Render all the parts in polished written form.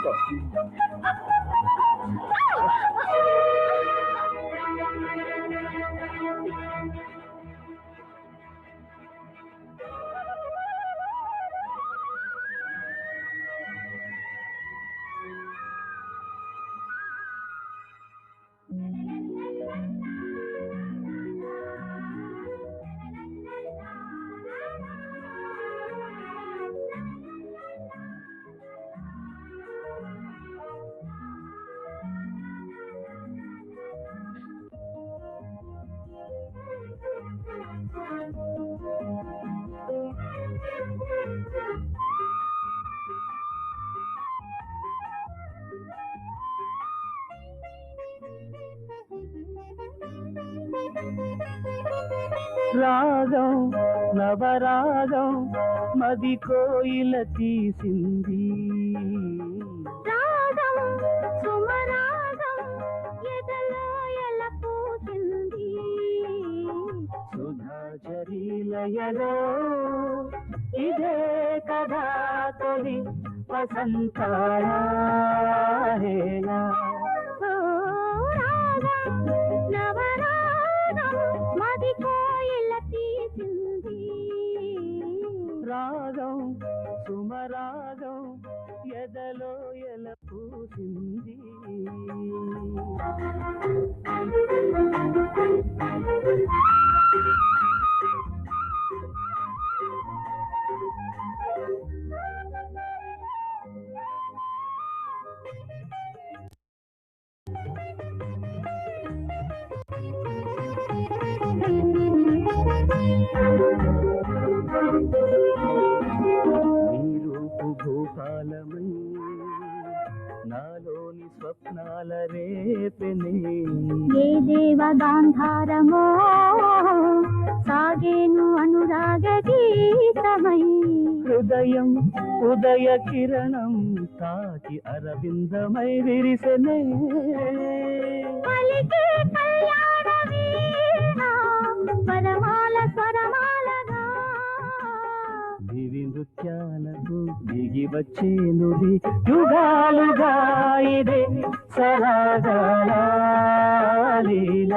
తీసుకో. రాగం నవరాగం మది కోయిల తీసింది, రాగం సుమరాగం ఎదలో ఎల పూసింది, సుధా జరీలయలో ఇదే కదా తొలి వసంతాల హేళ. రాగం నవరాగం మది కోయిల తీసింది, రాగం సుమరాగం ఎదలో ఎల పూసింది. నీరూపు భూపాలమై నాలోని స్వప్నాల రేపెనే, ఏ దేవ గాంధారమో సాగేను అనురాగ గీతమై, హృదయం ఉదయ కిరణం తాకి అరవిందమై విరిసెనే, పలికే కళ్యాణ వీణ పరమాల స్వరమాలగా, దివి నృత్యాలకు దిగి వచ్చేనుది యుగాలుగా ఇదే సరాగాల లీల.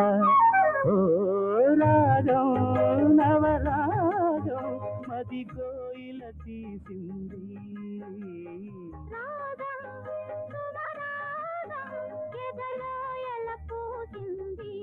ఓ రాగం నవరాగం మది కోయిల తీసింది, రాగం సుమరాగం ఎదలో ఎల పూసింది.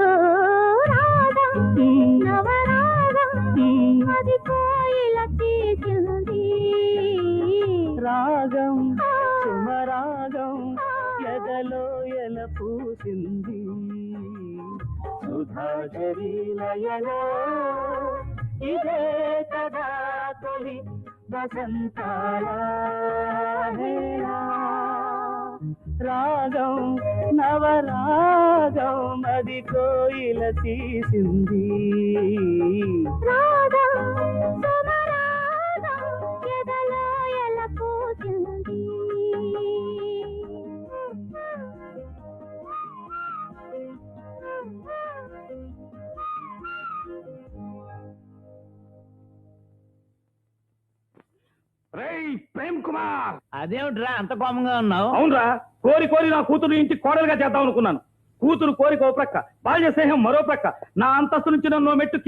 రాగం నవరాగం అది కోయిల తీసింది, రాగం సుమరాగం ఎదలో ఎల పూసింది, సుధా జరీలయలో ఇదే కదా తొలి వసంతాల హేళ. రాగం నవరాగం మది కోయిల తీసింది, రాగం సుమరాగం ఎదలో ఎల పూసింది. రేయ్ ప్రేమ్ కుమార్, అదేమిట్రా అంత కోపంగా ఉన్నావు? అవునరా, కోరి కోరి నా కూతురు ఇంటి కోడలుగా చేద్దాం అనుకున్నాను. కూతురు కోరిక ఓ ప్రక్క, బాల్య స్నేహం మరో ప్రక్క. నా అంతస్తు నుంచి నన్ను మెట్టు